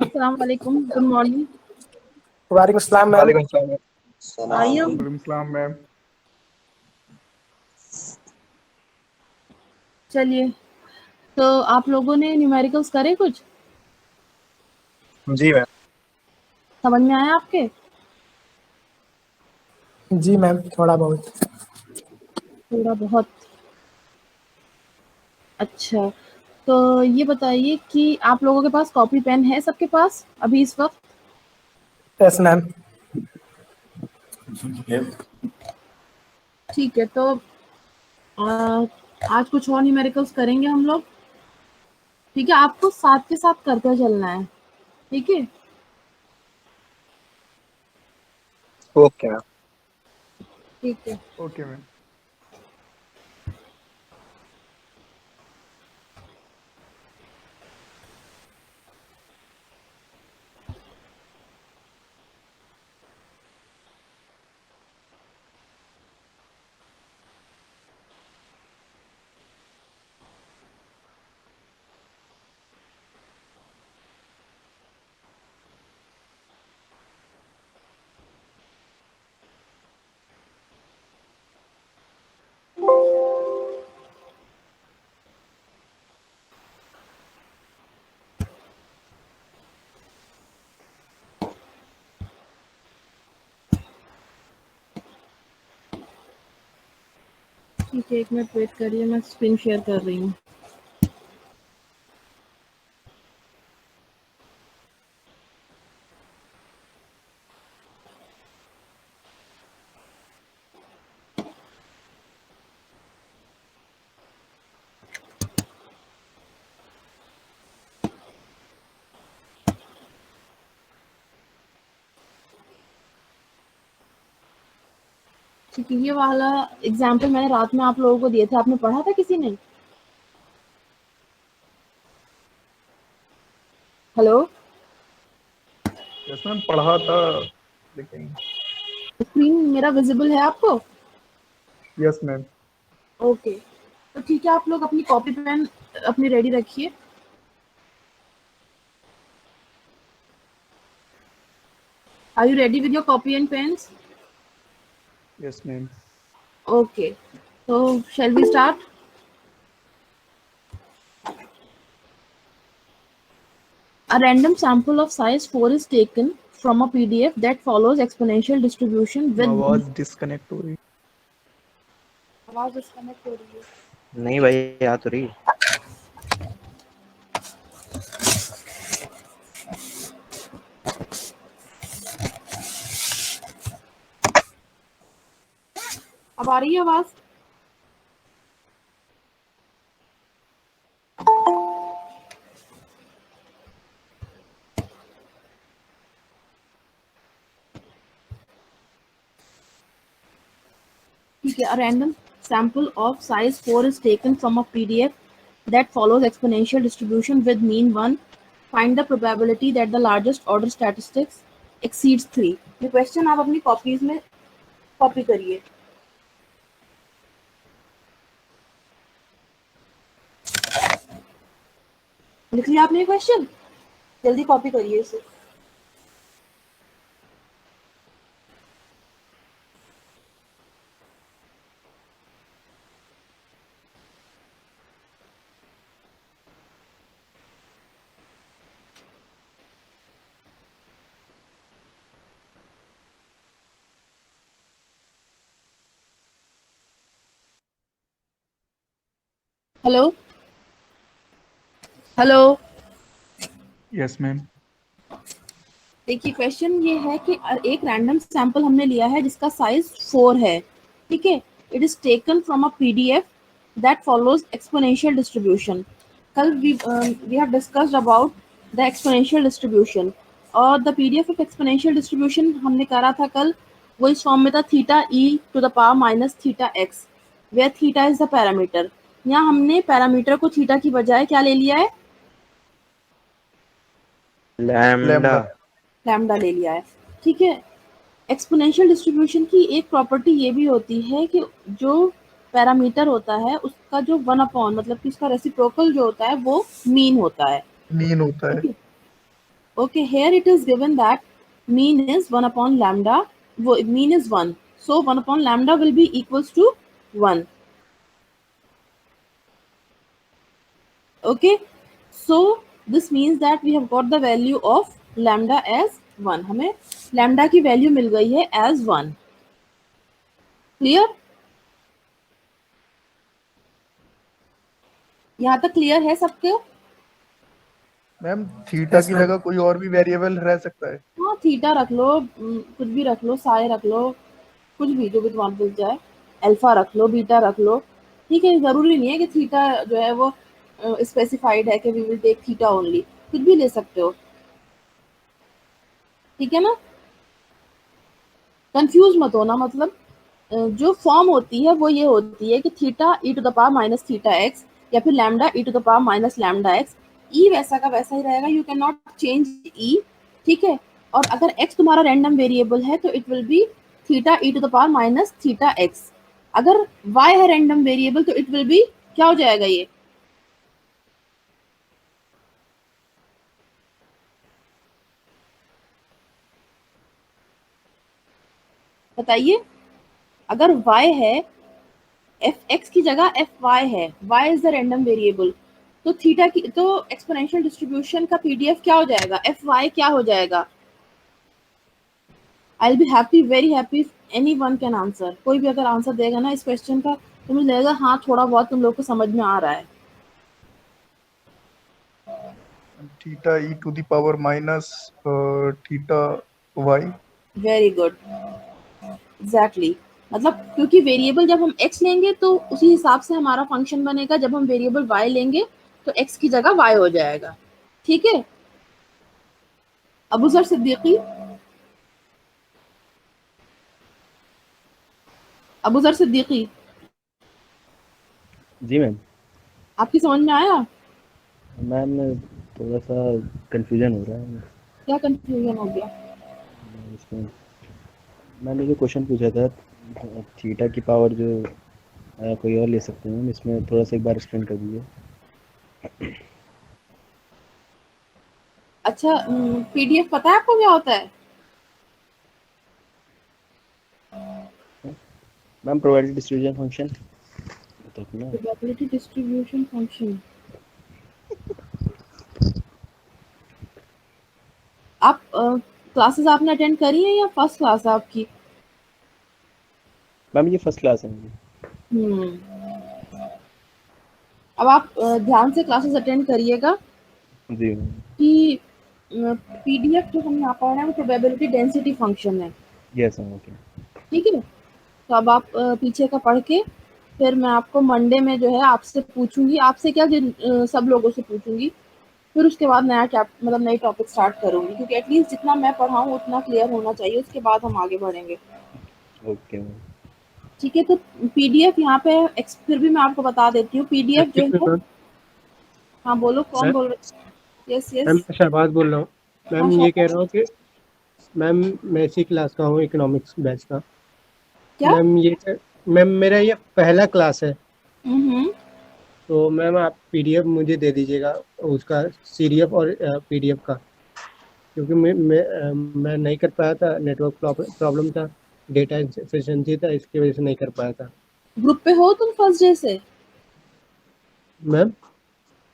अस्सलाम वालेकुम, good morning. वालेकुम अस्सलाम मैम। वालेकुम सलाम। आइए। वालेकुम सलाम मैम। चलिए, तो आप लोगों ने न्यूमेरिकल्स करे कुछ? जी मैम। समझ में आया आपके? जी मैम, थोड़ा बहुत। थोड़ा बहुत। अच्छा, तो ये बताइए कि आप लोगों के पास कॉपी पेन है सबके पास अभी इस वक्त? Yes ma'am. ठीक है, तो आज कुछ और न्यूमेरिकल्स करेंगे हम लोग। ठीक है, आपको साथ के साथ करते चलना है। ठीक है? Okay ma'am. ठीक है। Okay ma'am. ठीक है, एक मिनट वेट करिए, मैं स्क्रीन शेयर कर रही हूँ। ठीक है, ये वाला एग्जाम्पल मैंने रात में आप लोगों को दिए थे, आपने पढ़ा था किसी ने? हेलो? यस मैम, पढ़ा था लेकिन। स्क्रीन मेरा विजिबल है आपको? Yes ma'am. ओके, तो ठीक है, आप लोग अपनी कॉपी पेन अपनी रेडी रखिए। Are you ready with your copy and pens? Yes ma'am. Okay, तो shall we start? A random sample of size 4 is taken from a PDF that follows exponential distribution with आवाज disconnect हो रही। आवाज disconnect हो रही है। नहीं भाई, आ तो रही। अब आ रही है आवाज? ठीक है, a random sample of size 4 is taken from a PDF that follows exponential distribution with mean 1. Find the probability that the largest order statistics exceeds 3. ये क्वेश्चन आप अपनी कॉपीज में कॉपी करिए। लिख लिया आपने क्वेश्चन? जल्दी कॉपी करिए इसे। हेलो? हेलो? Yes ma'am. देखिए, क्वेश्चन ये है कि एक रैंडम सैंपल हमने लिया है जिसका साइज 4 है। ठीक है, it is taken from a PDF that follows exponential distribution. कल we have discussed about the exponential distribution, और the PDF of exponential distribution हमने करा था कल। वो इस फॉर्म में था theta e to the power minus theta x, where theta is the parameter. यहाँ हमने पैरामीटर को थीटा की बजाय क्या ले लिया है? लैम्डा। लैम्डा। लैम्डा ले लिया है। ठीक है, एक्सपोनेंशियल डिस्ट्रीब्यूशन की एक प्रॉपर्टी ये भी होती है कि जो पैरामीटर होता है उसका जो 1 अपॉन मतलब कि उसका रेसिप्रोकल जो होता है वो मीन होता है। मीन होता है। ठीक है, Okay, here it is given that mean is 1 upon lambda, mean is 1. So 1 upon lambda will be equals to 1. Okay, so this means that we have got the value of lambda as 1. हमें lambda की value मिल गई है as 1. Clear? यहाँ तक clear है सबके? Ma'am theta Yes, की ma'am. जगह कोई और भी वेरिएबल रह सकता है? हाँ, थीटा रख लो, कुछ भी रख लो, साई रख लो, कुछ भी जो भी तुम्हारे दिल जाए, अल्फा रख लो, बीटा रख लो, ठीक है। जरूरी नहीं है कि थीटा जो है वो स्पेसिफाइड है कि we will take theta only, कुछ भी ले सकते हो, ठीक है ना। कंफ्यूज मत होना, मतलब जो फॉर्म होती है वो ये होती है कि theta e to the power minus theta x या फिर lambda e to the power minus lambda x. E वैसा का वैसा ही रहेगा, you can not change e, ठीक है। और अगर एक्स तुम्हारा रैंडम वेरिएबल है तो it will be theta e to the power minus theta x. अगर वाई है रैंडम वेरिएबल तो इट विल बी क्या हो जाएगा ये, बताइए। अगर y है, एफ एक्स की जगह एफ वाई है, y is the random variable, तो थीटा की तो एक्सपोनेंशियल डिस्ट्रीब्यूशन का पीडीएफ क्या हो जाएगा, एफ वाई क्या हो जाएगा। I will be happy, very happy, any one can answer. कोई भी अगर आंसर देगा ना इस क्वेश्चन का तो मुझे लगेगा हाँ थोड़ा बहुत तुम लोग को समझ में आ रहा है। Theta e to the power minus theta y. Very good, exactly. मतलब क्योंकि वेरिएबल जब हम x लेंगे तो उसी हिसाब से हमारा फंक्शन बनेगा, जब हम वेरिएबल y लेंगे तो x की जगह y हो जाएगा, ठीक है। अबूजर सिद्दीकी, अबूजर सिद्दीकी, जी मैम। आपकी समझ में आया? मैम थोड़ा सा कंफ्यूजन हो रहा है क्या कंफ्यूजन हो गया? इसमें। मैंने जो क्वेश्चन पूछा था थीटा की पावर जो कोई और ले सकते हैं, इसमें थोड़ा सा एक बार एक्सप्लेन कर दीजिए। अच्छा, पीडीएफ पता है आपको क्या होता है? मैम प्रोबेबिलिटी डिस्ट्रीब्यूशन फंक्शन तो अपना प्रोबेबिलिटी डिस्ट्रीब्यूशन फंक्शन। आप क्लासेस आपने अटेंड करी है या फर्स्ट क्लास है आपकी? मैम ये फर्स्ट क्लास है मेरी। अब आप ध्यान से क्लासेस अटेंड करिएगा जी मैम। कि पीडीएफ जो हम यहाँ पढ़ रहे हैं वो प्रोबेबिलिटी डेंसिटी फंक्शन है, यस मैम ओके। ठीक है। तो अब आप पीछे का पढ़ के फिर मैं आपको मंडे में जो है आपसे पूछूंगी, आपसे क्या सब लोगों से पूछूंगी, फिर उसके बाद नया मतलब नई टॉपिक स्टार्ट करूंगी, क्योंकि एटलीस्ट जितना मैं पढ़ाऊँ उतना क्लियर होना चाहिए, उसके बाद हम आगे बढ़ेंगे, ओके मैम। ठीक है। तो पीडीएफ यहाँ पे फिर भी मैं आपको बता देती हूँ, पीडीएफ जो है, हाँ बोलो कौन बोल रहे? यस मैम यस, शहबाज बोल रहा हूँ। मैम हाँ ये कह रहा हूँ कि मैम मैं इसी क्लास का हूँ, इकोनॉमिक्स बैच का। क्या? मैम मेरा ये पहला क्लास है, हम्म, तो मैम आप पीडीएफ मुझे दे दीजिएगा उसका, सीडीएफ और पीडीएफ का, क्योंकि मैं नहीं कर पाया था, नेटवर्क प्रॉब्लम था, डेटा इंसफिशिएंसी था, इसकी वजह से नहीं कर पाया था। ग्रुप पे हो तुम फर्स्ट डे से? मैम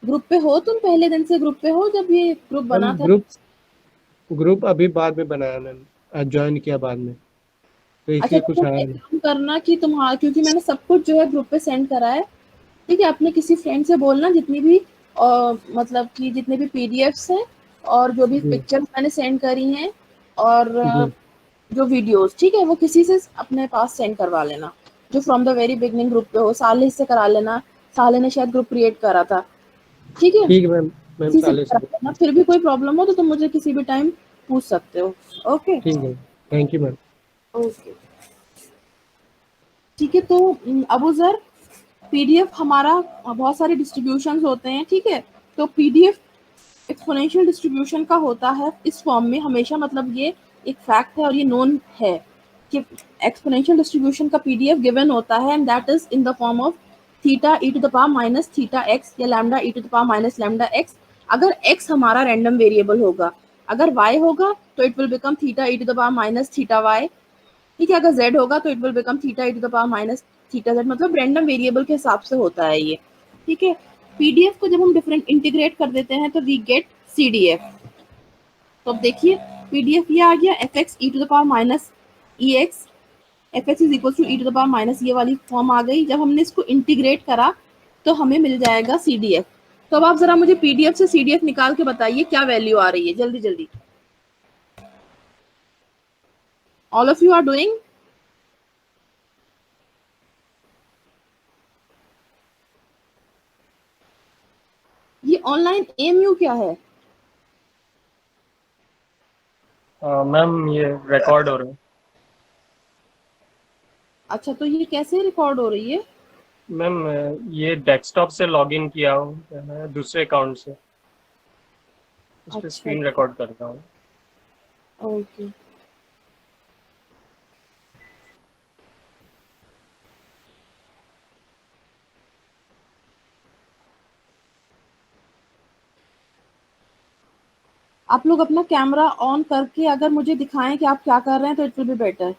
ग्रुप पे हो तुम, पहले दिन से ग्रुप पे हो जब ये ग्रुप बना था? ग्रुप अभी बाद में बनाया मैम, ज्वाइन किया बाद में, तो अच्छा, इसलिए तो कुछ तुम आया एक नहीं। काम करना कि क्योंकि मैंने सब कुछ जो है ग्रुप पे सेंड करा है, ठीक है। अपने किसी फ्रेंड से बोलना जितनी भी मतलब कि जितने भी पीडीएफ्स हैं और जो भी जी पिक्चर्स मैंने सेंड करी हैं और जी जो वीडियोस, ठीक है, वो किसी से अपने पास सेंड करवा लेना जो from the very beginning group पे हो। साले से करा लेना, साले ने शायद ग्रुप क्रिएट करा था, ठीक है, ठीक है मैम। मैम किसी से साले करा से लेना। फिर भी कोई प्रॉब्लम हो तो तुम मुझे किसी भी टाइम पूछ सकते हो। ओके ठीक है, थैंक यू मैम। ओके, ठीक है। तो अबूजर, पीडीएफ हमारा बहुत सारे डिस्ट्रीब्यूशंस होते हैं, ठीक है। तो पीडीएफ एक्सपोनेंशियल डिस्ट्रीब्यूशन का होता है इस फॉर्म में हमेशा, मतलब ये एक फैक्ट है और ये नोन है कि एक्सपोनेंशियल डिस्ट्रीब्यूशन का पीडीएफ गिवन होता है and that is in the form of theta e to the power minus theta x या lambda e to the power minus lambda x, अगर एक्स हमारा रैंडम वेरिएबल होगा। अगर y होगा तो it will become theta e to the power minus theta y, ठीक है। अगर z होगा तो it will become theta e to the power minus theta z, मतलब रैंडम वेरिएबल के हिसाब से होता है ये, ठीक है। पीडीएफ को जब हम डिफरेंट इंटीग्रेट कर देते हैं तो वी गेट सीडीएफ। तो अब देखिए पीडीएफ ये आ गया f x e to the power minus e x, f x is equal to e to the power minus ये वाली फॉर्म आ गई। जब हमने इसको इंटीग्रेट करा तो हमें मिल जाएगा सीडीएफ। तो अब आप जरा मुझे पीडीएफ से सीडीएफ निकाल के बताइए क्या वैल्यू आ रही है, जल्दी जल्दी। All of you are doing? ये ऑनलाइन एमयू क्या है? मैम ये रिकॉर्ड हो रहा है। अच्छा, तो ये कैसे रिकॉर्ड हो रही है? मैम ये डेस्कटॉप से लॉगिन किया हूँ दूसरे अकाउंट से, उस पर अच्छा, स्क्रीन रिकॉर्ड करता हूँ। ओके। आप लोग अपना कैमरा ऑन करके अगर मुझे दिखाएं कि आप क्या कर रहे हैं तो it will be better.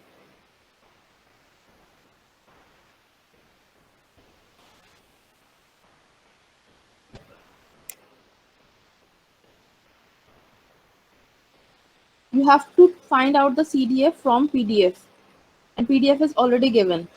You have to find out the CDF from PDF, and PDF is already given.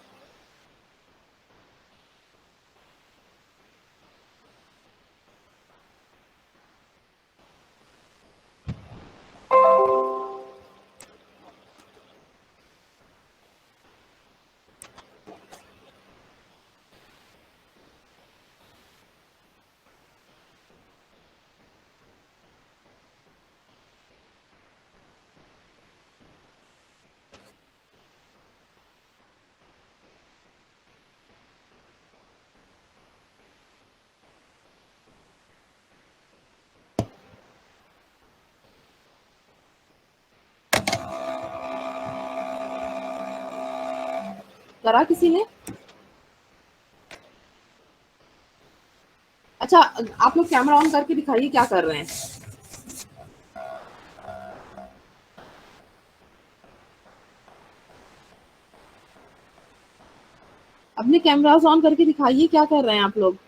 करा किसी ने? अच्छा, आप लोग कैमरा ऑन करके दिखाइए क्या कर रहे हैं। अपने कैमरास ऑन करके दिखाइए क्या कर रहे हैं आप लोग।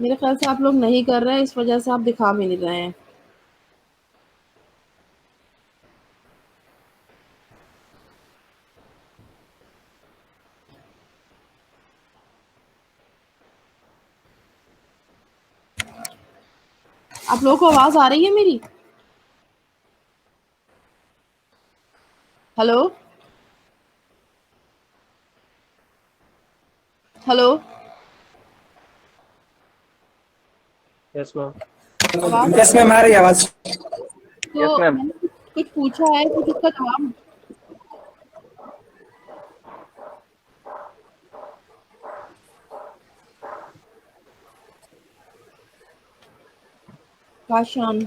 मेरे ख्याल से आप लोग नहीं कर रहे हैं, इस वजह से आप दिखा भी नहीं रहे हैं। आप लोगों को आवाज आ रही है मेरी? Hello hello, yes ma'am. आवाज? यस मैम, आ रही है आवाज। तो मैंने कुछ पूछा है, कुछ उसका जवाब। काशान,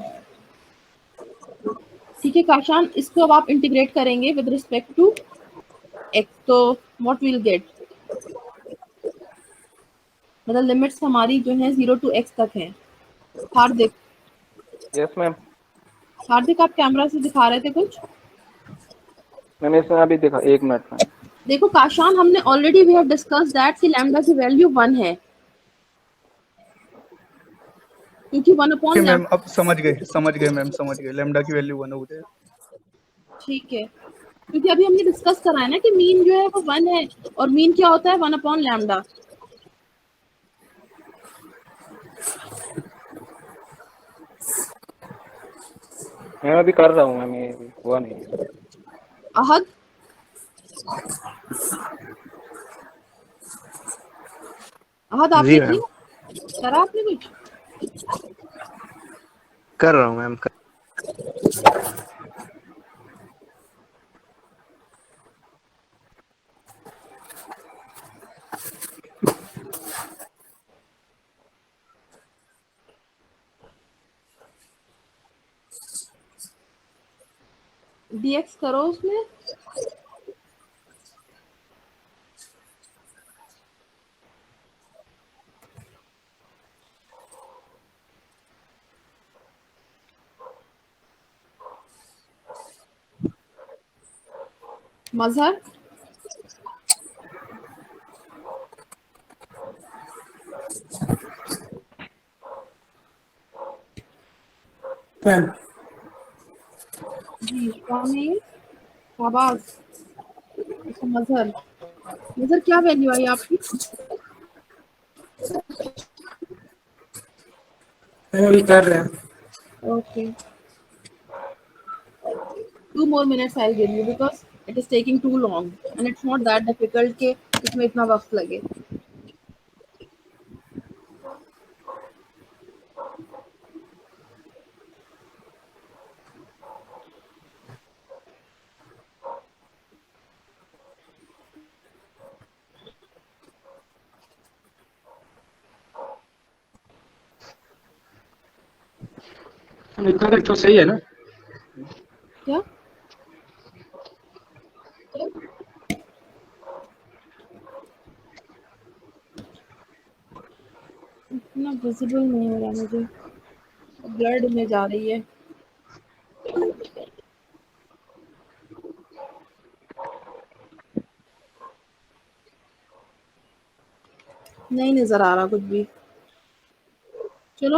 ठीक है काशान, इसको अब आप इंटीग्रेट करेंगे विद रिस्पेक्ट टू एक्स, तो व्हाट विल गेट, मतलब लिमिट्स हमारी जो है 0 to x तक है। हार्दिक, यस मैम। हार्दिक आप कैमरा से दिखा रहे थे कुछ? मैम इसमें अभी देखा, एक मिनट में। देखो काशान, हमने already we have discuss that कि लैम्डा की वैल्यू 1 है, क्योंकि 1 अपॉन मैम लैम्डा। अब समझ गए मैम, समझ गए। लैम्डा की वैल्यू 1 होती है। ठीक है, क्योंकि अभी हमने डिस्कस करा है ना कि मीन जो है वो 1 है, और मीन क्या होता है 1 अपॉन लैम्डा। मैं अभी कर रहा हूँ मैम, ये हुआ नहीं। अहद, अहद आपने जी मैम। किया? करा आपने कुछ? कर रहा हूँ मैम। dx करो उसमें। मजहर मैम जी, कौन है ये? आवाज। अच्छा, मजहर। मजहर क्या वैल्यू आई आपकी? मैम अभी कर रहे हैं। Okay, 2 more minutes I'll give you because it is taking too long and it's not that difficult कि इसमें इतना वक्त लगे। इतना तक तो सही है ना? क्या? इतना विजिबल नहीं हो रहा मुझे, ब्लड में जा रही है। नहीं नजर आ रहा कुछ भी। चलो,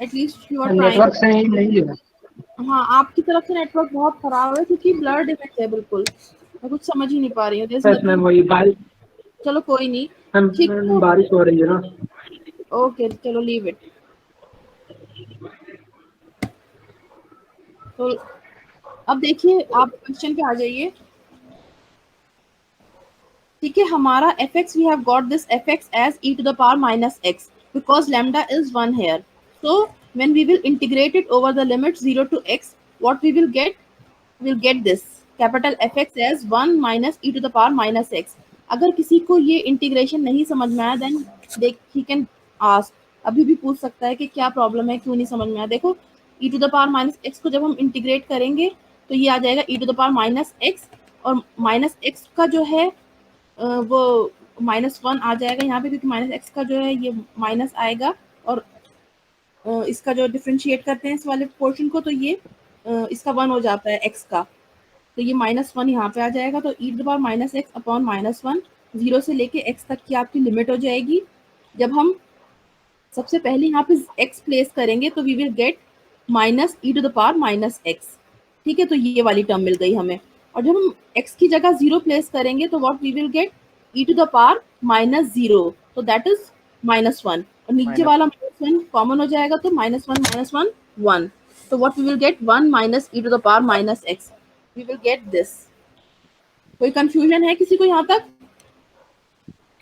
at least you are trying. Network से नहीं है। हाँ, आपकी तरफ से नेटवर्क बहुत खराब है क्योंकि ब्लड इमेज है बिल्कुल। मैं कुछ समझ ही नहीं पा रही हूँ। There's बस मैम nothing- वही बारिश, चलो कोई नहीं, मैम ठीक है। बारिश हो रही है ना। ओके, चलो लीव इट। तो अब देखिए, आप क्वेश्चन पे आ जाइए। ठीक है, हमारा fx, we have got this fx as e to the power minus x because lambda is 1 here. So when we will integrate it over the limit 0 to x, what we will get? We'll get this capital fx as 1 minus e to the power minus x. अगर किसी को ये integration नहीं समझ में आया, then he can ask, अभी भी पूछ सकता है कि क्या प्रॉब्लम है, क्यों नहीं समझ में आया। देखो, e to the power minus x को जब हम इंटीग्रेट करेंगे तो ये आ जाएगा e to the power minus x, और माइनस x का जो है वो -1 आ जाएगा यहाँ पे, क्योंकि माइनस एक्स का जो है ये माइनस आएगा, और इसका जो डिफरेंशिएट करते हैं इस वाले पोर्शन को, तो ये इसका 1 हो जाता है एक्स का, तो ये -1 यहाँ पे आ जाएगा। तो e to the power minus x upon -1, 0 से लेके x तक की आपकी लिमिट हो जाएगी। जब हम सबसे पहले यहाँ पे x प्लेस करेंगे तो we will get minus e to the power minus x. ठीक है, तो ये वाली टर्म मिल गई हमें। और जब हम x की जगह 0 प्लेस करेंगे तो what we will get e to the power -0, तो दैट इज -1, और नीचे वाला -1 कॉमन हो जाएगा, तो -1 1। तो what we will get 1 minus e to the power minus x. We will get this. कोई कंफ्यूजन है किसी को यहाँ तक?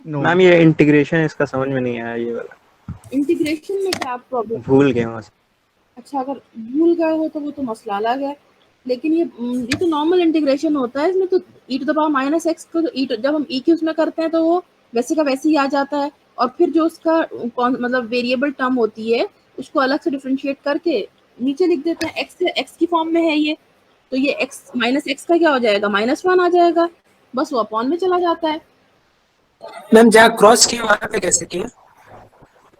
No. मैम ये इंटीग्रेशन इसका समझ में नहीं आया, ये वाला इंटीग्रेशन में क्या प्रॉब्लम? भूल गए वहाँ से। अच्छा, अगर भूल गए हो तो वो तो मसला अलग है, लेकिन ये तो नॉर्मल इंटीग्रेशन होता है। इसमें तो e to the power minus x को जब हम ई की उसमें करते हैं तो वो वैसे का वैसे ही आ जाता है, और फिर जो उसका मतलब वेरिएबल टर्म होती है उसको अलग से डिफरेंशिएट करके नीचे लिख देते हैं। एक्स की फॉर्म में है ये, तो ये एक्स माइनस एक्स का क्या हो जाएगा? -1 आ जाएगा, बस वो अपॉन में चला जाता है। मैम जहाँ क्रॉस किए वहाँ पे कैसे किए?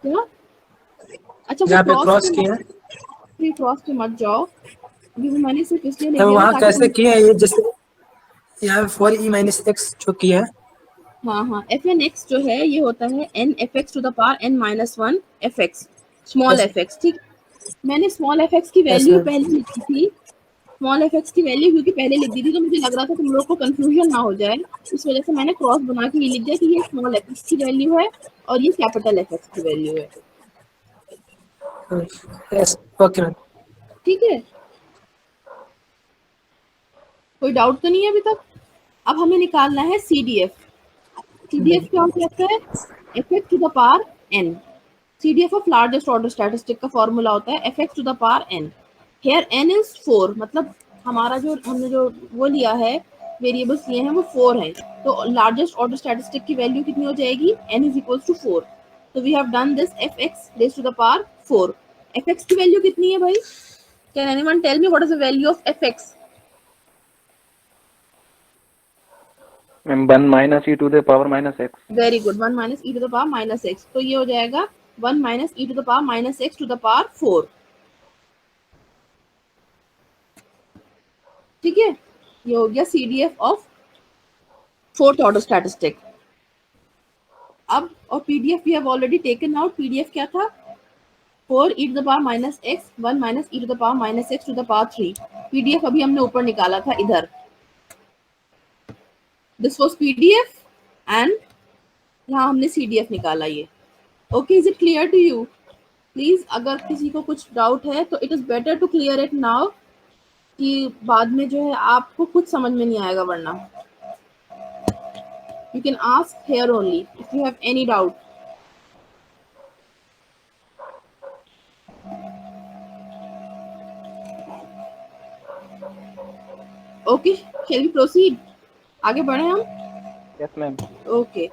क्या? अच्छा, जहाँ पे वो क्रॉस किए हैं क्रॉस पे मत जाओ, अभी वो मैंने सिर्फ इसलिए लिख मैम दिया वहाँ था कैसे ताकि किए हैं? ये जैसे यहाँ फॉर ई माइनस एक्स जो किया है। हाँ, एफ एन एक्स जो है ये होता है n f x to the power n-1 f x, small f x. ठीक, मैंने स्मॉल एफ एक्स की वैल्यू मैम पहले लिखी थी, स्मॉल एफ एक्स की वैल्यू क्योंकि पहले लिख दी थी तो मुझे लग रहा था तुम लोग को कंफ्यूजन ना हो जाए, इस वजह से मैंने क्रॉस बना के ये लिख दिया कि ये स्मॉल एफ एक्स की वैल्यू है और ये कैपिटल एफ एक्स की वैल्यू है। Yes, okay ma'am. ठीक है, कोई डाउट तो नहीं है अभी तक? अब हमें निकालना है सी डी एफ। CDF क्या हो जाता है? fx to the power n। CDF of largest order statistic का फॉर्मूला होता है fx to the power n। Here n is 4, मतलब हमारा जो हमने जो वो लिया है, वेरिएबल्स लिए हैं वो 4 हैं, तो लार्जेस्ट ऑर्डर स्टैटिस्टिक की वैल्यू कितनी हो जाएगी? n is equals to 4। तो we have done this fx raised to the power 4। fx की वैल्यू कितनी है भाई? Can anyone tell me what is the value of fx? Ma'am 1 minus e to the power minus x. Very good, 1 minus e to the power minus x, तो ये हो जाएगा 1 minus e to the power minus x to the power 4। ठीक है, ये हो गया CDF of fourth order statistic. अब और PDF we have already taken out. PDF क्या था? 4 e to the power minus x 1 minus e to the power minus x to the power 3। PDF अभी हमने ऊपर निकाला था इधर। दिस वाज PDF एंड यहाँ हमने CDF निकाला ये। Okay, is it clear to you? Please अगर किसी को कुछ डाउट है तो it is better to clear it now, कि बाद में जो है आपको कुछ समझ में नहीं आएगा, वरना you can ask here only if you have any doubt. Okay, shall we proceed? आगे बढ़े हम? Yes ma'am. Okay.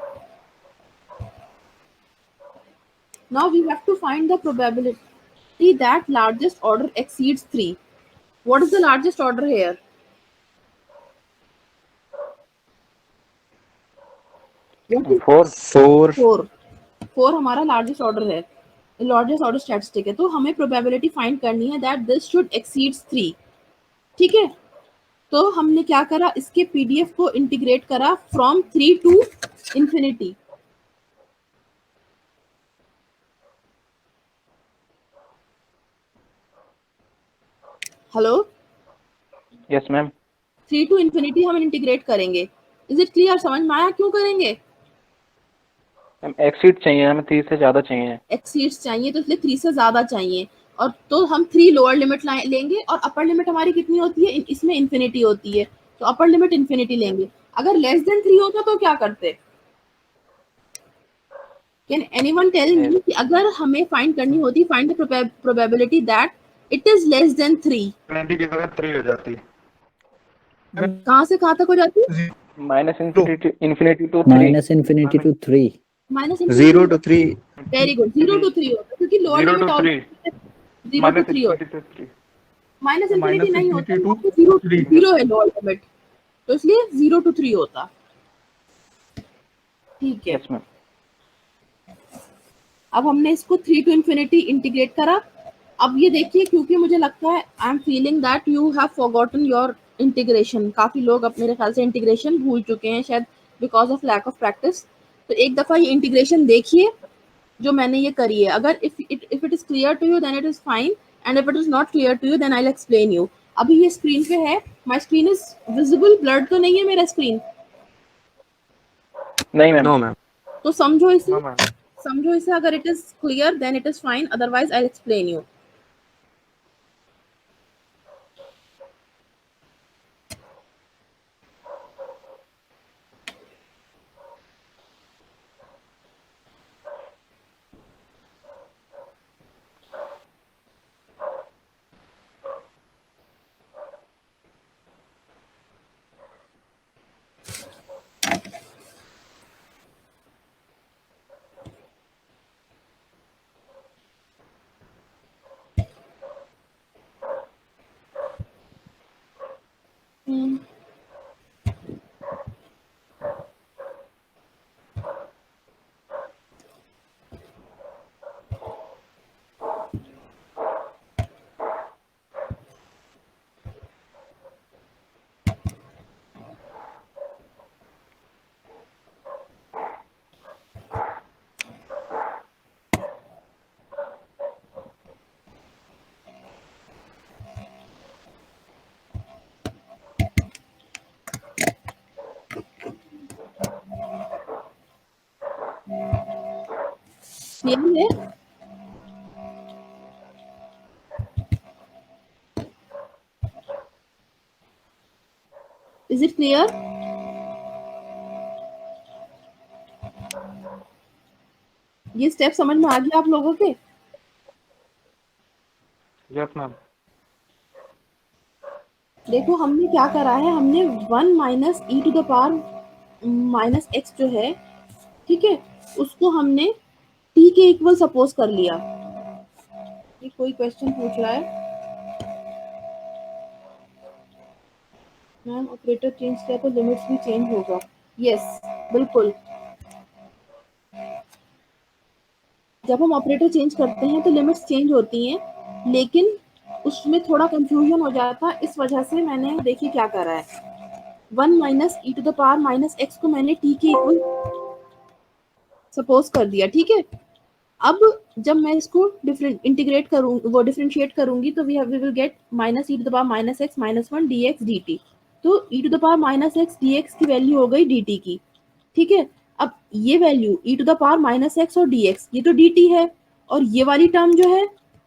Now we have to find the probability that largest order exceeds 3. What is the largest order here? 4। 4 हमारा largest order है, largest order statistic है, तो हमें probability find करनी है दैट दिस शुड एक्सीड्स 3। ठीक है, तो हमने क्या करा, इसके PDF को इंटीग्रेट करा from 3 to infinity. Hello, yes ma'am. 3 to infinity हम इंटीग्रेट करेंगे। Is it clear? समझ में आया क्यों करेंगे? मैम एक्सीड चाहिए हमें, 3 से ज़्यादा चाहिए। एक्सीड्स चाहिए तो इसलिए 3 से ज्यादा चाहिए, और तो हम 3 लोअर लिमिट लेंगे, और अपर लिमिट हमारी कितनी होती है? इसमें इंफिनिटी होती है, तो अपर लिमिट इंफिनिटी लेंगे। अगर लेस देन 3 होता तो क्या करते? कैन एनीवन टेल मी कि अगर हमें फाइंड करनी होती, find the probability that it is less than 3, की जगह 3 हो जाती। कहां से कहां तक हो जाती? Minus infinity to 3। Minus infinity to 3। Minus 0 to 3। Very good, 0 to 3 होता है, क्योंकि लोअर 0 लिमिट to 3। 0 to 3 होता है। माइनस इंफिनिटी नहीं होता, infinity to 0 3। 0 है लोअर लिमिट, तो इसलिए 0 to 3 होता। ठीक है, यस मैम। अब हमने इसको 3 टू इंफिनिटी इंटीग्रेट करा। अब ये देखिए, क्योंकि मुझे लगता है I am feeling that you have forgotten your integration. काफी लोग अब मेरे ख्याल से इंटीग्रेशन भूल चुके हैं, शायद because of lack of practice. तो एक दफा ये इंटीग्रेशन देखिए जो मैंने ये करी है। अगर if it is clear to you then it is fine, and if it is not clear to you then I will explain you. अभी ये स्क्रीन पे है, my screen is visible, blurred तो नहीं है मेरा स्क्रीन? नहीं मैम। No ma'am. तो समझो इसे, नो मैम। समझो इसे। अगर it is clear then it is fine, otherwise I will explain you. Clear है? Is it clear? ये स्टेप समझ में आ गया आप लोगों के? Yes ma'am. देखो हमने क्या करा है, हमने 1 minus e to the power minus x जो है, ठीक है, उसको हमने t के इक्वल सपोज कर लिया। ये कोई क्वेश्चन पूछ रहा है मैम, ऑपरेटर चेंज किया तो लिमिट्स भी चेंज होगा। यस बिल्कुल, जब हम ऑपरेटर चेंज करते हैं तो लिमिट्स चेंज होती हैं, लेकिन उसमें थोड़ा कंफ्यूजन हो जाता है, इस वजह से मैंने देखिए क्या करा है, 1 minus e to the power minus x को मैंने टी के इक्वल सपोज कर दिया, ठीक है। अब जब मैं इसको इंटीग्रेट करूँ, वो डिफरेंशिएट करूंगी, तो we will get minus e to the power minus x minus 1 d x d t. तो e to the power minus x d x की वैल्यू हो गई डी टी की, ठीक है। अब ये value e to the power minus x और डी एक्स, ये तो डी टी है, और ये वाली टर्म जो है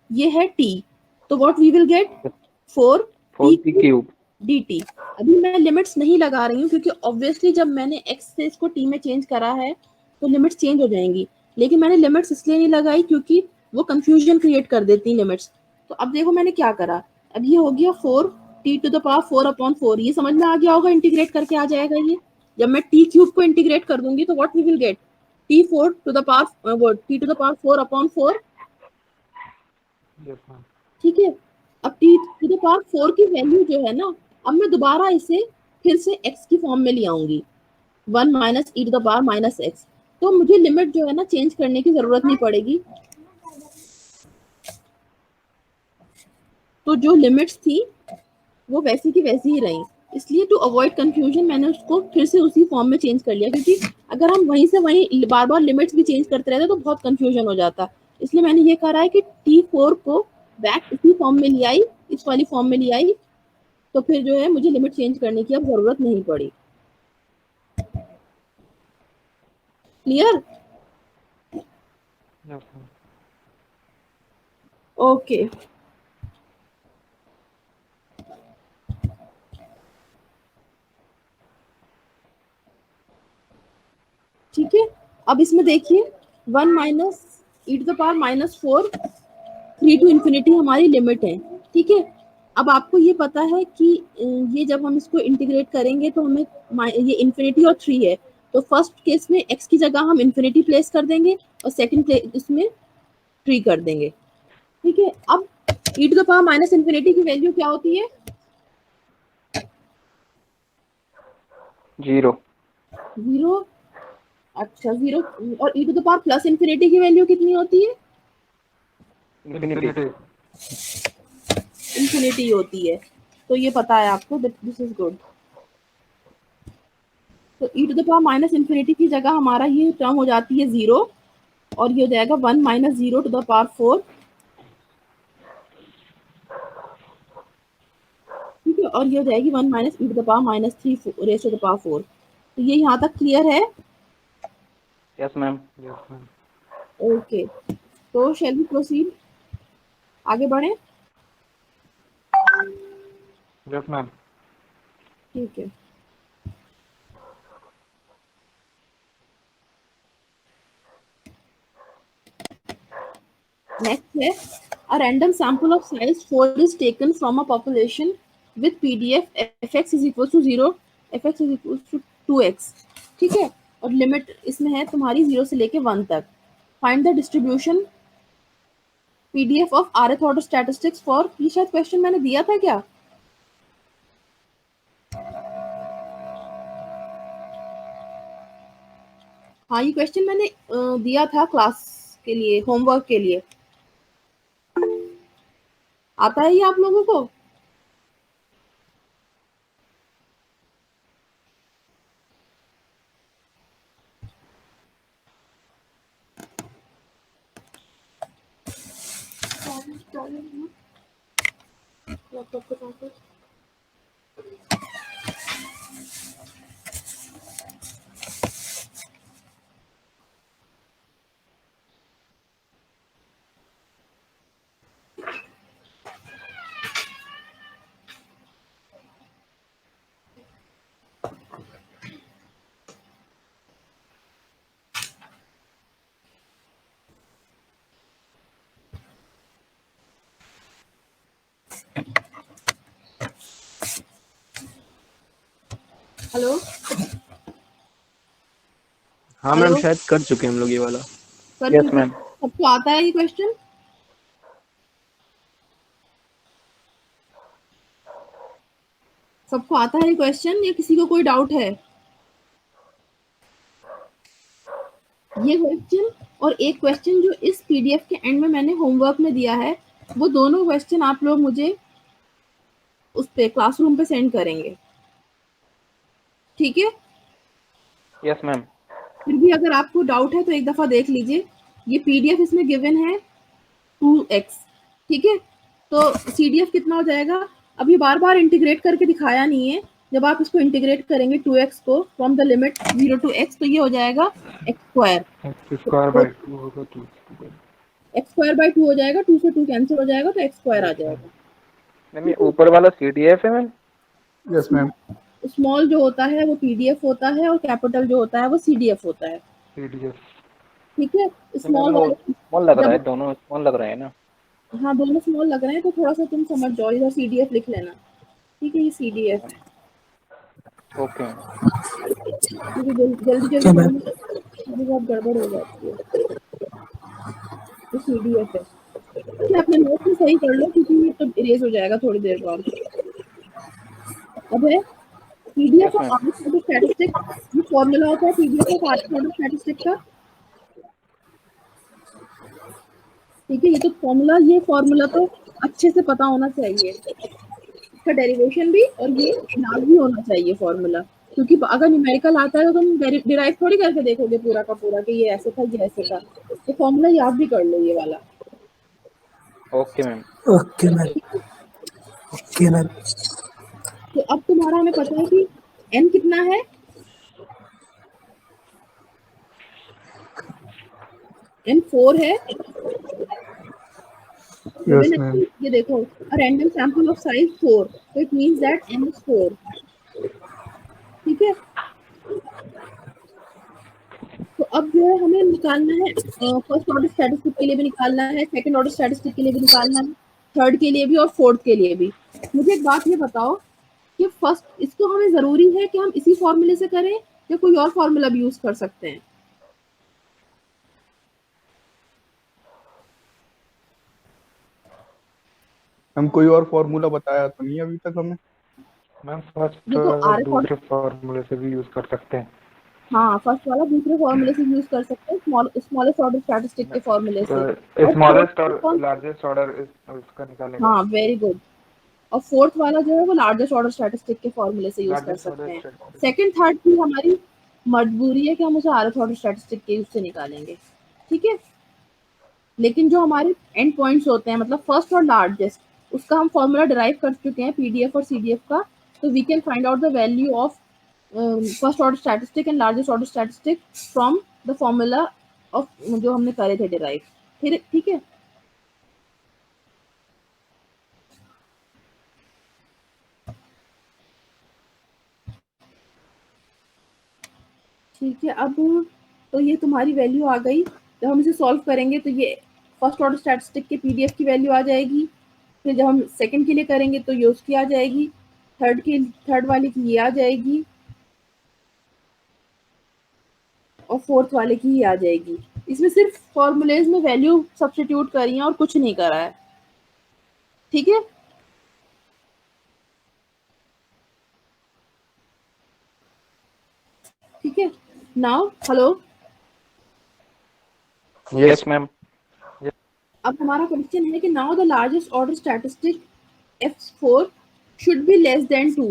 ये है टी, तो what we will get 4 4 t cube. D t. अभी मैं लिमिट्स नहीं लगा रही हूँ, क्योंकि ऑब्वियसली जब मैंने एक्स से इसको टी में चेंज करा है तो लिमिट्स चेंज हो जाएंगी, लेकिन मैंने लिमिट्स इसलिए नहीं लगाई क्योंकि वो कंफ्यूजन क्रिएट कर देती हैं लिमिट्स। तो अब देखो मैंने क्या करा, अब ये हो गया 4 t to the power 4 upon 4, ये समझ में आ गया होगा, इंटीग्रेट करके आ जाएगा ये। जब मैं टी क्यूब को इंटीग्रेट कर दूंगी तो what we will get, t 4 to the power t to the power 4 upon 4, yes ma'am. ठीक है। अब टी टू द पावर 4 की वैल्यू जो है ना, अब मैं दोबारा इसे फिर से x की फॉर्म में ले आऊंगी, 1 minus e to the power minus x, तो मुझे लिमिट जो है ना चेंज करने की जरूरत नहीं पड़ेगी। तो जो लिमिट्स थी वो वैसी की वैसी ही रही, इसलिए टू अवॉइड कंफ्यूजन मैंने उसको फिर से उसी फॉर्म में चेंज कर लिया, क्योंकि अगर हम वहीं से वहीं बार बार लिमिट्स भी चेंज करते रहते तो बहुत कंफ्यूजन हो जाता। इसलिए मैंने ये कहा है कि T4 को बैक इसी फॉर्म में ले आई, इस वाली फॉर्म में ले आई, तो फिर जो है मुझे लिमिट चेंज करने की अब जरूरत नहीं पड़ी। क्लियर? Yes ma'am. ओके, ठीक है। अब इसमें देखिए 1 minus e to the power minus 4, 3 to infinity हमारी लिमिट है, ठीक है। अब आपको ये पता है कि ये जब हम इसको इंटीग्रेट करेंगे तो हमें ये इन्फिनिटी और 3 है, तो फर्स्ट केस में x की जगह हम इन्फिनिटी प्लेस कर देंगे और सेकंड इसमें 3 कर देंगे, ठीक है। अब e to the power minus infinity की वैल्यू क्या होती है? 0। 0। अच्छा 0, और e to the power plus infinity की वैल्यू कितनी होती है? इंफिनिटी। इन्फिनिटी होती है, तो ये पता है आपको, दिस इज गुड। तो e to the power minus infinity की जगह हमारा ये टर्म हो जाती है 0, और ये हो जाएगा 1 माइनस 0 टू द पावर 4, ठीक है। और ये हो जाएगी 1 minus e to the power minus 3 raise to the power 4। तो ये यहाँ तक क्लियर है? Yes ma'am. Yes ma'am. Okay, तो शैल वी प्रोसीड, आगे बढ़े? Yes ma'am. ठीक है। नेक्स्ट है, a random sample of size 4 is taken from a population with PDF fx is equal to 0, fx is equal to 2x, ठीक है। और limit इसमें है तुम्हारी 0 से लेके 1 तक। Find the distribution PDF of rth order statistics for, ये शायद क्वेश्चन मैंने दिया था क्या? हाँ, ये क्वेश्चन मैंने दिया था क्लास के लिए, होमवर्क के लिए। आता है ये आप लोगों को? हेलो हाँ मैम, शायद कर चुके हैं हम लोग ये वाला। Sir, yes ma'am. सबको आता है ये क्वेश्चन? सबको आता है ये क्वेश्चन या किसी को कोई डाउट है? ये क्वेश्चन और एक क्वेश्चन जो इस पीडीएफ के एंड में मैंने होमवर्क में दिया है, वो दोनों क्वेश्चन आप लोग मुझे उस पे क्लासरूम पे सेंड करेंगे, ठीक है? Yes ma'am. फिर भी अगर आपको डाउट है तो एक दफा देख लीजिए। ये पीडीएफ इसमें गिवन है 2x, ठीक है? तो सीडीएफ कितना हो जाएगा? अभी बार बार इंटीग्रेट करके दिखाया नहीं है। जब आप इसको इंटीग्रेट करेंगे 2x को from the limit 0 to x, तो ये हो जाएगा x square. X square by 2 होगा 2 x स्क्वायर बाई 2 हो जाएगा, 2 से 2 कैंसिल हो जाएगा तो x स्क्वायर आ जाएगा। मैम ये ऊपर वाला CDF है मैम? Yes ma'am. स्मॉल जो होता है वो पीडीएफ होता है और कैपिटल जो होता है वो सीडीएफ होता है, PDF। ठीक है? स्मॉल स्मॉल लग रहा है, दोनों स्मॉल लग रहे हैं ना? हाँ, दोनों स्मॉल लग रहे हैं, तो थोड़ा सा तुम समझ जाओ, इधर सीडीएफ लिख लेना, ठीक है? ये सीडीएफ है, ओके। क्योंकि जल्दी बहुत गड़बड़ हो जाती है। तो सीडीएफ है, ये अपने नोट में सही कर लो क्योंकि ये तो इरेज हो जाएगा थोड़ी देर बाद। अब है पीडीएफ और आर्बिट्रेरी स्टैटिस्टिक, ये फॉर्मूला होता है पीडीएफ और आर्बिट्रेरी स्टैटिस्टिक का, ठीक है? ये तो फॉर्मूला, ये फॉर्मूला तो अच्छे से पता होना चाहिए, इसका डेरिवेशन भी और ये याद भी होना चाहिए फॉर्मूला, क्योंकि अगर न्यूमेरिकल आता है तो तुम डिराइव थोड़ी करके देखोगे पूरा का पूरा कि ये ऐसे था ये ऐसे था, तो फॉर्मूला याद भी कर लो ये वाला। Okay ma'am. Okay ma'am. Okay ma'am. तो अब तुम्हारा हमें पता है कि n कितना है, n 4 है। Yes ma'am. ये देखो, a random sample of size 4, so it means that n is 4, ठीक है? तो अब जो है हमें निकालना है, फर्स्ट ऑर्डर स्टैटिस्टिक के लिए भी निकालना है, सेकंड ऑर्डर स्टैटिस्टिक के लिए भी निकालना है, थर्ड के लिए भी और फोर्थ के लिए भी। मुझे एक बात ये बताओ कि फर्स्ट इसको हमें जरूरी है कि हम इसी फॉर्मूले से करें या कोई और फॉर्मूला भी यूज कर सकते हैं? हम कोई और फॉर्मूला बताया तो नहीं अभी तक हमें। मैम फर्स्ट देखो, दूसरे फॉर्मूले से भी यूज कर सकते हैं। हाँ, फर्स्ट वाला दूसरे फॉर्मूले से यूज कर सकते हैं, स्मॉलेस्ट ऑर्डर स्टैटिस्टिक के फॉर्मूले से। स्मॉलेस्ट और लार्जेस्ट ऑर्डर इसका निकालेंगे। हाँ, वेरी गुड। और फोर्थ वाला जो है वो लार्जेस्ट ऑर्डर स्टैटिस्टिक के फॉर्मूले से यूज कर सकते हैं। सेकंड थर्ड की हमारी मजबूरी है कि हम उसे आरएथ ऑर्डर स्टैटिस्टिक के यूज से निकालेंगे, ठीक है? लेकिन जो हमारे एंड पॉइंट्स होते हैं, मतलब फर्स्ट और लार्जेस्ट, उसका हम फॉर्मूला डिराइव कर चुके हैं पीडीएफ और सीडीएफ का, तो we can find out the value of first order statistic and largest order statistic from the formula of जो हमने करे थे डिराइव, फिर ठीक है? ठीक है, अब तो ये तुम्हारी वैल्यू आ गई। जब हम इसे सॉल्व करेंगे तो ये फर्स्ट ऑर्डर स्टैटिस्टिक के पीडीएफ की वैल्यू आ जाएगी, फिर जब हम सेकंड के लिए करेंगे तो ये उसकी आ जाएगी, थर्ड वाले की ये आ जाएगी और फोर्थ वाले की ही आ जाएगी। इसमें सिर्फ फॉर्मूलेज में वैल्यू सब्स्टिट्यूट करी है और कुछ नहीं करा है, ठीक है? ठीक है, नाउ हेलो, यस मैम। अब हमारा क्वेश्चन है कि now the largest order statistic F4 should be less than 2,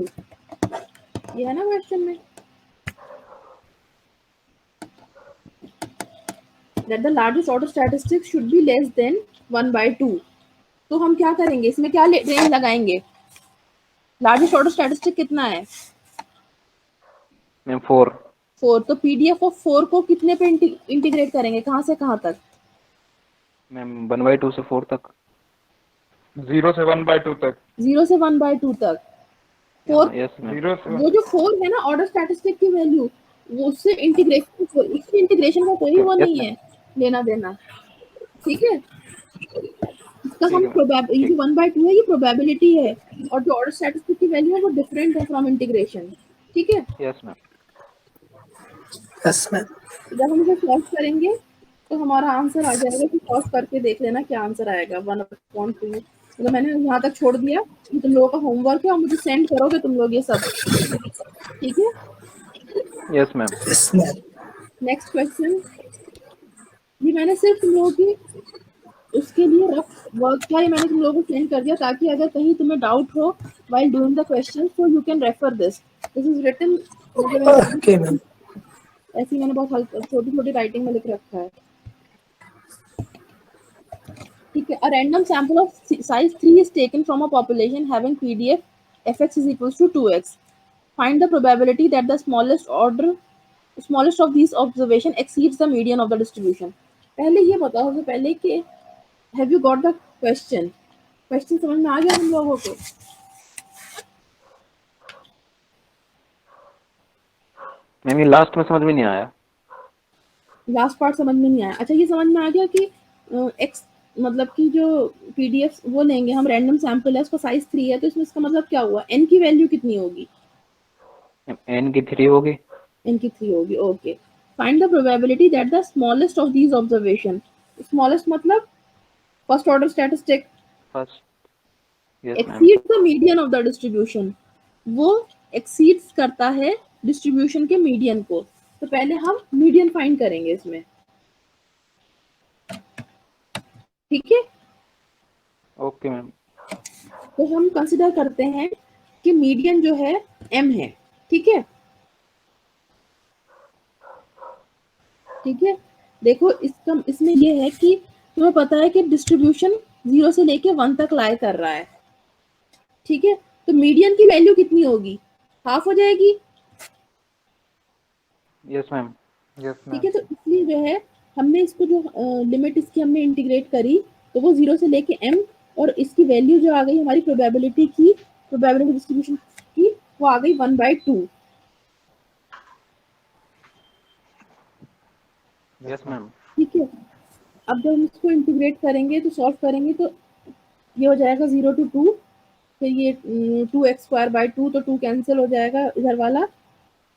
ये है ना क्वेश्चन में, that the largest order statistics should be less than 1/2। तो हम क्या करेंगे, इसमें क्या रेंज लगाएंगे? लार्जेस्ट ऑर्डर स्टैटिस्टिक कितना है? मैम 4। तो पीडीएफ ऑफ 4 को कितने पे इंटीग्रेट करेंगे, कहाँ से कहाँ तक? मैम 1/2 से 4 तक। 0 से 1/2 तक। 0 से 1/2 तक। 4 यस मैम। 0 से वो जो 4 है ना ऑर्डर स्टैटिस्टिक की वैल्यू, वो उससे इंटीग्रेशन का कोई वो नहीं है, लेना देना, ठीक है? इसका हम ये जो 1/2 है ये प्रोबेबिलिटी है, और जो ऑर्डर स्टैटिस्टिक की वैल्यू है वो डिफरेंट है फ्रॉम इंटीग्रेशन, ठीक है? Yes ma'am. Yes ma'am. जब हम इसे सॉल्व करेंगे तो हमारा आंसर आ जाएगा, कि सॉल्व करके देख लेना क्या आंसर आएगा। 1/2 तो मैंने यहाँ तक छोड़ दिया, कि तुम लोगों का होमवर्क है और मुझे सेंड करोगे तुम लोग ये सब, ठीक है? Yes ma'am. Yes ma'am. Next question, ये मैंने सिर्फ तुम लोगों की उसके लिए रफ वर्क था, ये मैंने तुम लोगों को सेंड कर दिया ताकि अगर कहीं तुम्हें डाउट हो while doing the question so you can refer this is written मतलब Okay, ma'am. ऐसी मैंने बहुत हल्का छोटी छोटी राइटिंग में लिख रखा है, ठीक है। A random sample of size 3 is taken from a population having PDF fx is equals to 2x. Find the probability that the smallest of these observation exceeds the median of the distribution. पहले ये बताओ सबसे पहले कि have you got the question? Question समझ में आ गया हम लोगों को? मैम ये लास्ट में समझ में नहीं आया। लास्ट पार्ट समझ में नहीं आया। अच्छा ये समझ में आ गया कि एक्स मतलब कि जो पीडीएफ वो लेंगे हम, रैंडम सैंपल है, उसका साइज 3 है, तो इसमें इसका मतलब क्या हुआ? एन की वैल्यू कितनी होगी? एन की 3 होगी। एन की 3 होगी, okay. Find the probability that the smallest of these observation, smallest मतलब first order statistic, first yes ma'am. Exceed the median of the distribution, वो एक्सीड्स करता है डिस्ट्रीब्यूशन के मीडियन को। तो पहले हम मीडियन फाइंड करेंगे इसमें, ठीक है? Okay ma'am. तो हम कंसिडर करते हैं कि मीडियन जो है m है, ठीक है? ठीक है, देखो इसका इसमें ये है कि तुम्हें पता है कि डिस्ट्रीब्यूशन 0 से लेके 1 तक लाई कर रहा है, ठीक है? तो मीडियन की वैल्यू कितनी होगी? हाफ हो जाएगी, यस मैम। Yes ma'am. ठीक है? तो इसलिए जो है हमने इसको जो लिमिट इसकी हमने इंटीग्रेट करी, तो वो 0 से लेके m, और इसकी वैल्यू जो आ गई हमारी प्रोबेबिलिटी की, प्रोबेबिलिटी डिस्ट्रीब्यूशन की, वो आ गई 1/2। Yes ma'am. ठीक है, अब जब हम इसको इंटीग्रेट करेंगे तो सॉल्व करेंगे तो ये हो जाएगा 0 to 2, फिर ये 2x²/2, तो 2 कैंसिल हो जाएगा इधर वाला,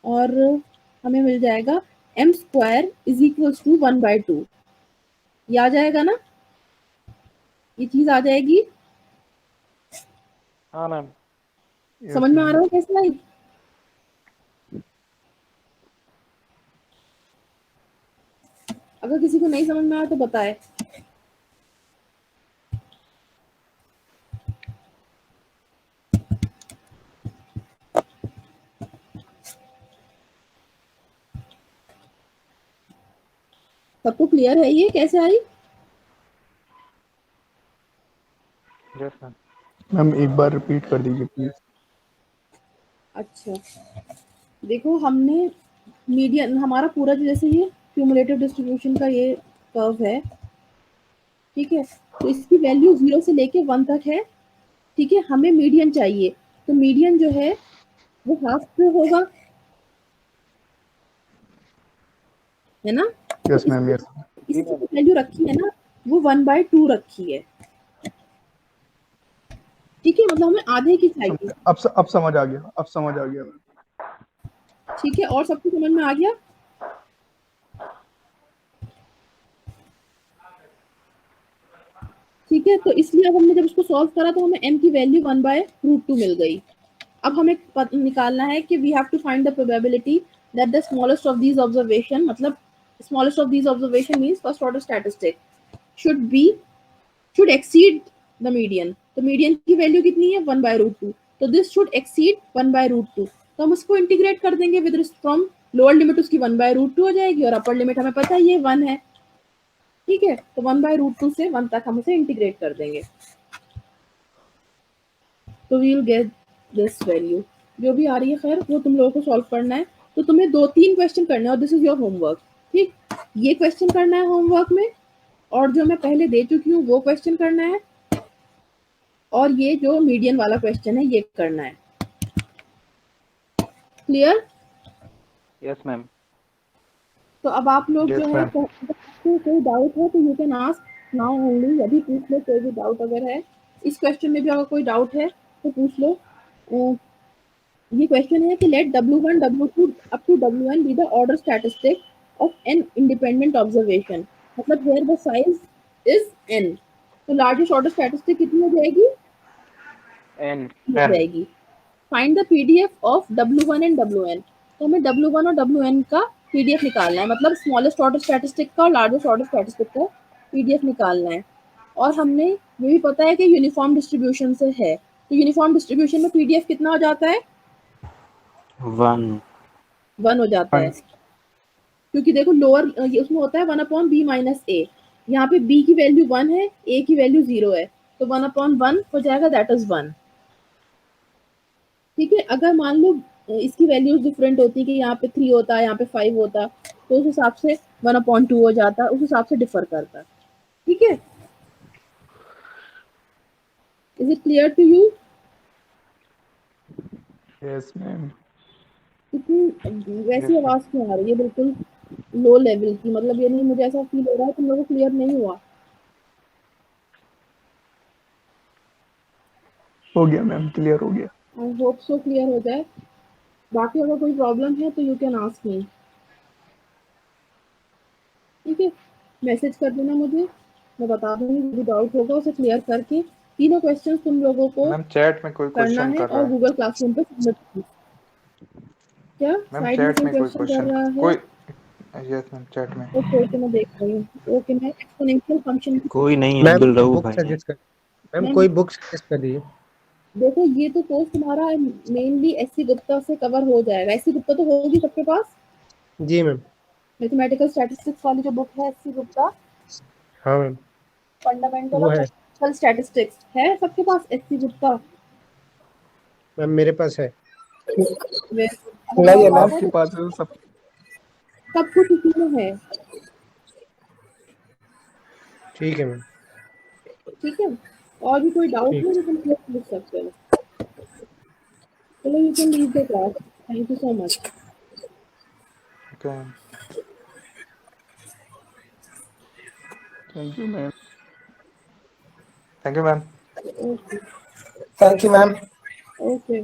और हमें मिल जाएगा m² इज इक्वल्स टू 1/2। ये आ जाएगा ना, ये चीज आ जाएगी, हाँ मैम। समझ में आ रहा है कैसा है? अगर किसी को नहीं समझ में आया तो बताए। सबको क्लियर है ये कैसे आई? Yes ma'am. मैम एक बार रिपीट कर दीजिए प्लीज। अच्छा देखो, हमने मीडियन हमारा पूरा जैसे ये क्यूमुलेटिव डिस्ट्रीब्यूशन का ये कर्व है, ठीक है? तो इसकी वैल्यू 0 से लेके 1 तक है, ठीक है? हमें मीडियन चाहिए, तो मीडियन जो है वो हाफ पे होगा, है ना? Yes ma'am, yes. इसकी वैल्यू रखी है ना, वो 1/2 रखी है, ठीक है? मतलब हमें आधे की चाहिए। अब समझ आ गया, अब समझ आ गया मैम। ठीक है, और सबको समझ में आ गया? ठीक है, तो इसलिए अब हमने जब इसको सॉल्व करा तो हमें m की वैल्यू 1/√2 मिल गई। अब हमें निकालना है कि we have to find the probability that the smallest of these observation, मतलब smallest of these observation means first order statistic should exceed the median. तो मीडियन की वैल्यू कितनी है? 1/√2, तो दिस शुड एक्सीड 1/√2। तो हम उसको इंटीग्रेट कर देंगे विद फ्रॉम लोअर लिमिट, उसकी 1/√2 हो जाएगी, और अपर लिमिट हमें पता है ये 1 है, ठीक है? तो 1/√2 से 1 तक हम उसे इंटीग्रेट कर देंगे, तो we will get this value जो भी आ रही है। खैर वो तुम लोगों को सॉल्व करना है, तो तुम्हें 2-3 क्वेश्चन करने हैं, और दिस इज योर होमवर्क, ठीक? ये क्वेश्चन करना है होमवर्क में, और जो मैं पहले दे चुकी हूँ वो क्वेश्चन करना है, और ये जो मीडियन वाला क्वेश्चन है ये करना है। क्लियर? Yes ma'am. तो अब आप लोग Yes, जो है ma'am. कोई डाउट है तो you can ask now only, अभी पूछ लो कोई भी डाउट अगर है। इस क्वेश्चन में भी अगर कोई डाउट है तो पूछ लो। ये क्वेश्चन है कि let W1, W2 up to WN be the order statistic of n independent observation, मतलब where the size is n, तो लार्जेस्ट ऑर्डर स्टैटिस्टिक कितनी हो जाएगी? एन हो जाएगी। Find the PDF of W1 and WN, तो हमें W1 और WN का पीडीएफ निकालना है, मतलब स्मॉलेस्ट ऑर्डर स्टैटिस्टिक का और लार्जेस्ट ऑर्डर स्टैटिस्टिक का पीडीएफ निकालना है। और हमने ये भी पता है कि यूनिफॉर्म डिस्ट्रीब्यूशन से है, तो यूनिफॉर्म डिस्ट्रीब्यूशन में पीडीएफ कितना हो जाता है? 1 हो जाता है, क्योंकि देखो लोअर उसमें होता है 1/b-a, यहाँ पे b की वैल्यू 1 है, a की वैल्यू 0 है, तो 1/1 हो जाएगा, दैट इज 1। ठीक है, अगर मान लो इसकी वैल्यूज डिफरेंट होती कि यहाँ पे 3 होता, यहाँ पे 5 होता, तो उस हिसाब से 1/2 हो जाता, उस हिसाब से डिफर करता। ठीक है, is it clear to you? Yes ma'am. इतनी वैसी आवाज क्यों आ रही है, बिल्कुल लो लेवल की, मतलब ये नहीं, मुझे ऐसा फील हो रहा है तुम लोगों को क्लियर नहीं हुआ। हो गया मैम, क्लियर हो गया। आई होप सो क्लियर हो जाए। बाकी अगर कोई प्रॉब्लम है तो यू कैन आस्क मी। ठीक है, मैसेज कर देना मुझे, मैं बता दूंगी, जो भी डाउट होगा उसे क्लियर करके तीनों क्वेश्चंस तुम लोगों को मैम चैट में कोई करना क्वेश्चन है कर रहा और है। गूगल क्लासरूम पे सबमिट करना। क्या मैम साइड में चैट कोई में कोई क्वेश्चन कर क्वेश्चन रहा है? कोई यस मैम चैट में। ओके ओके, मैं देख रही हूँ। ओके, मैं एक्सपोनेंशियल फंक्शन कोई नहीं, मैम अब्दुल रऊफ बुक भाई हैं। सजेस्ट कर, मैम मैम कोई बुक सजेस्ट कर दीजिए। देखो, ये तो कोर्स तुम्हारा मेनली एससी गुप्ता से कवर हो जाएगा। एससी गुप्ता तो होगी सबके पास, जी मैम। मैथमेटिकल स्टैटिस्टिक्स वाली जो बुक है एससी गुप्ता, हाँ मैम, फंडामेंटल वो ऑफ है मैथमेटिकल स्टैटिस्टिक्स, है सबके पास एससी गुप्ता? मैम, मेरे पास है। नहीं है मैम। आपके पास है तो सब। सब कुछ इसी में है। ठीक है मैम। ठीक है, और भी कोई डाउट ठीक। है तो तुम लोग पूछ सकते हो। चलो, you can leave the class, thank you so much. Okay thank you ma'am. Thank you ma'am. Okay thank you ma'am. Okay.